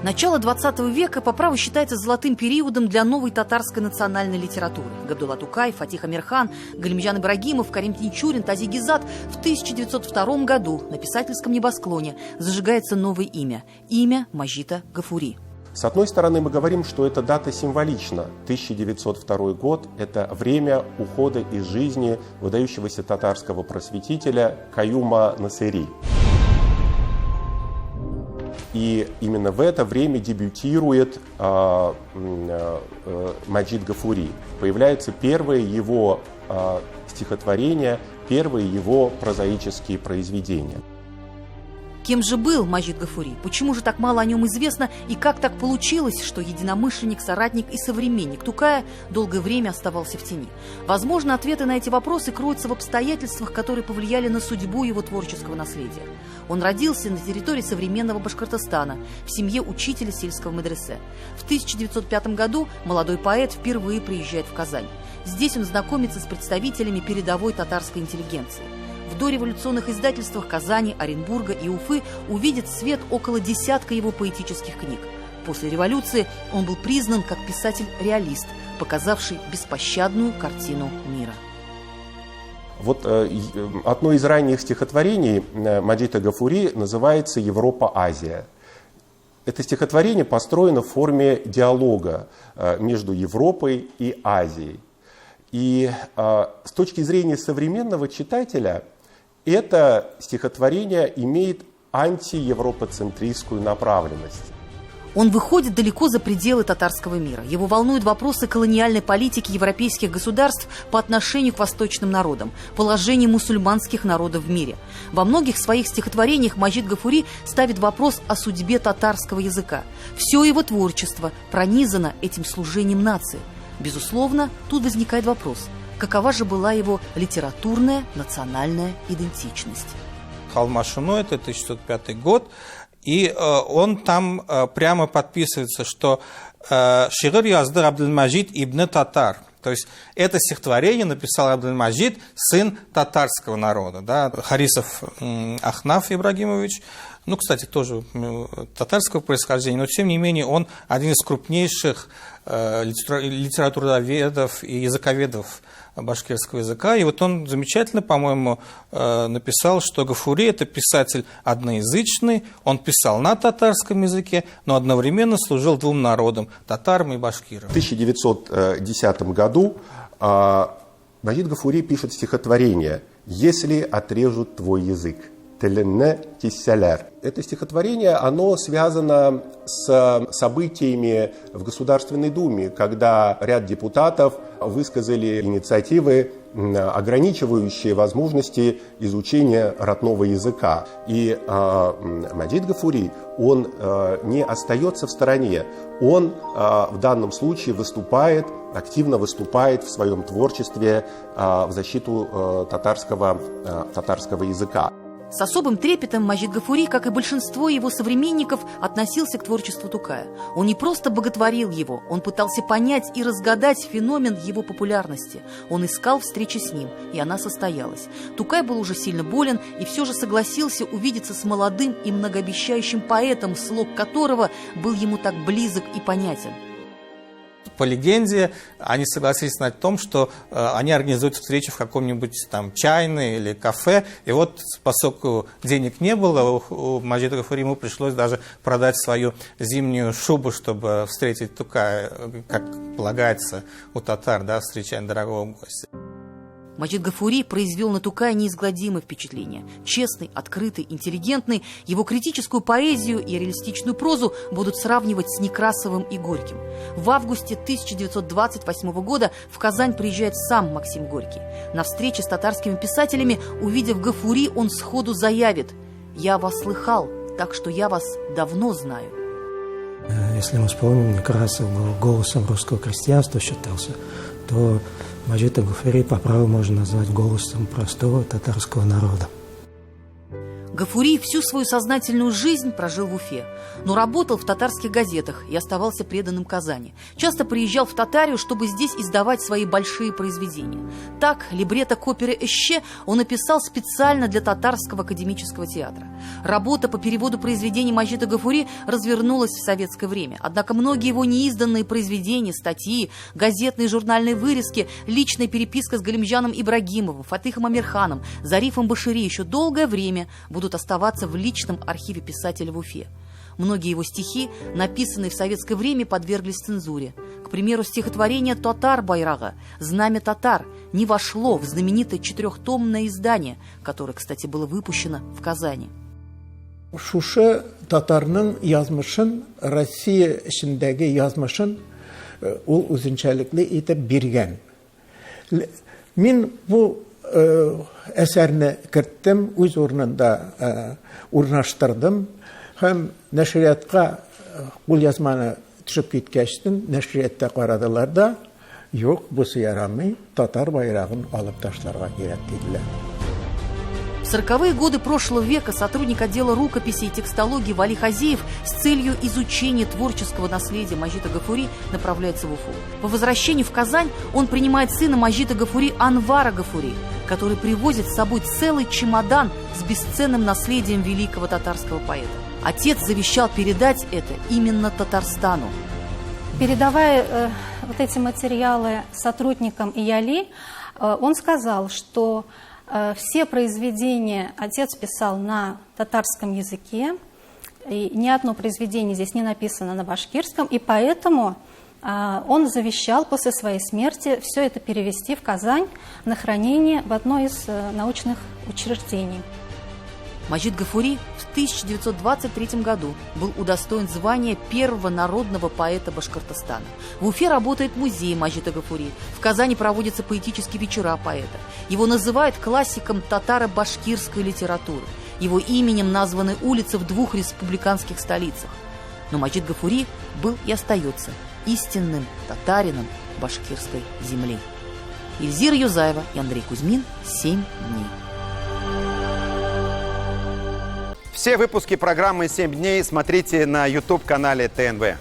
Начало 20 века по праву считается золотым периодом для новой татарской национальной литературы. Габдулла Тукай, Фатих Амирхан, Галимджан Ибрагимов, Карим Тинчурин, Тази Гизат. В 1902 году на писательском небосклоне зажигается новое имя – имя Маджида Гафури. С одной стороны, мы говорим, что эта дата символична. 1902 год – это время ухода из жизни выдающегося татарского просветителя Каюма Насыри. И именно в это время дебютирует Маджид Гафури. Появляются первые его стихотворения, первые его прозаические произведения. Кем же был Маджид Гафури? Почему же так мало о нем известно? И как так получилось, что единомышленник, соратник и современник Тукая долгое время оставался в тени? Возможно, ответы на эти вопросы кроются в обстоятельствах, которые повлияли на судьбу его творческого наследия. Он родился на территории современного Башкортостана, в семье учителя сельского медресе. В 1905 году молодой поэт впервые приезжает в Казань. Здесь он знакомится с представителями передовой татарской интеллигенции. В дореволюционных издательствах Казани, Оренбурга и Уфы увидит свет около десятка его поэтических книг. После революции он был признан как писатель-реалист, показавший беспощадную картину мира. Вот одно из ранних стихотворений Маджида Гафури называется «Европа-Азия». Это стихотворение построено в форме диалога между Европой и Азией. И с точки зрения современного читателя это стихотворение имеет антиевропоцентристскую направленность. Он выходит далеко за пределы татарского мира. Его волнуют вопросы колониальной политики европейских государств по отношению к восточным народам, положение мусульманских народов в мире. Во многих своих стихотворениях Маджид Гафури ставит вопрос о судьбе татарского языка. Все его творчество пронизано этим служением нации. Безусловно, тут возникает вопрос, какова же была его литературная национальная идентичность. Халмашуно, это 1905 год, и он там прямо подписывается, что «Шигыр язды Абдельмаджид ибн Татар». То есть это стихотворение написал Абдельмаджид, сын татарского народа. Да? Харисов Ахнаф Ибрагимович, ну, кстати, тоже татарского происхождения, но тем не менее он один из крупнейших литературоведов и языковедов башкирского языка. И вот он замечательно, по-моему, написал, что Гафури – это писатель одноязычный, он писал на татарском языке, но одновременно служил двум народам – татарам и башкирам. В 1910 году Маджид Гафури пишет стихотворение «Если отрежут твой язык». Это стихотворение, оно связано с событиями в Государственной Думе, когда ряд депутатов высказали инициативы, ограничивающие возможности изучения родного языка. И Маджид Гафури, он не остается в стороне. Он в данном случае активно выступает в своем творчестве в защиту татарского языка. С особым трепетом Маджид Гафури, как и большинство его современников, относился к творчеству Тукая. Он не просто боготворил его, он пытался понять и разгадать феномен его популярности. Он искал встречи с ним, и она состоялась. Тукай был уже сильно болен и все же согласился увидеться с молодым и многообещающим поэтом, слог которого был ему так близок и понятен. По легенде, они согласились на том, что они организуют встречу в каком-нибудь там чайной или кафе. И вот, поскольку денег не было, у Маджида Гафури ему пришлось даже продать свою зимнюю шубу, чтобы встретить Тукая, как полагается у татар, да, встречать дорогого гостя. Маджид Гафури произвел на Тукая неизгладимое впечатление. Честный, открытый, интеллигентный, его критическую поэзию и реалистичную прозу будут сравнивать с Некрасовым и Горьким. В августе 1928 года в Казань приезжает сам Максим Горький. На встрече с татарскими писателями, увидев Гафури, он сходу заявит: «Я вас слыхал, так что я вас давно знаю». Если мы вспомним, Некрасов был голосом русского крестьянства считался, то Маджида Гафури по праву можно назвать голосом простого татарского народа. Гафури всю свою сознательную жизнь прожил в Уфе, но работал в татарских газетах и оставался преданным Казани. Часто приезжал в Татарию, чтобы здесь издавать свои большие произведения. Так, либретто к опере «Эще» он написал специально для Татарского академического театра. Работа по переводу произведений Маджида Гафури развернулась в советское время. Однако многие его неизданные произведения, статьи, газетные и журнальные вырезки, личная переписка с Галимжаном Ибрагимовым, Фатыхом Амирханом, Зарифом Башири еще долгое время будут оставаться в личном архиве писателя в Уфе. Многие его стихи, написанные в советское время, подверглись цензуре. К примеру, стихотворение «Татар байрага» «Знамя татар» не вошло в знаменитое 4-томное издание, которое, кстати, было выпущено в Казани. Шушы татарның язмышын, Россия ішіндегі язмышын ул үзенчәлекле итеп биргән. Мин бу әсәрне керттем, үз урынында урнаштырдым һәм нәшриятка ул язманы төшеп киткәчтен нәшриятта карадылар да, юк, бусы ярамый, татар байрагын алып ташларга кирәк диделәр. В 40-е годы прошлого века сотрудник отдела рукописи и текстологии Вали Хазиев с целью изучения творческого наследия Маджида Гафури направляется в Уфу. По возвращению в Казань он принимает сына Маджида Гафури Анвара Гафури, который привозит с собой целый чемодан с бесценным наследием великого татарского поэта. Отец завещал передать это именно Татарстану. Передавая вот эти материалы сотрудникам ИЯЛИ, он сказал, что все произведения отец писал на татарском языке, и ни одно произведение здесь не написано на башкирском, и поэтому он завещал после своей смерти все это перевести в Казань на хранение в одно из научных учреждений. Маджид Гафури в 1923 году был удостоен звания первого народного поэта Башкортостана. В Уфе работает музей Маджида Гафури. В Казани проводятся поэтические вечера поэта. Его называют классиком татаро-башкирской литературы. Его именем названы улицы в 2 республиканских столицах. Но Маджид Гафури был и остается истинным татарином башкирской земли. Ильзира Юзаева и Андрей Кузьмин. 7 дней. Все выпуски программы «7 дней» смотрите на YouTube-канале ТНВ.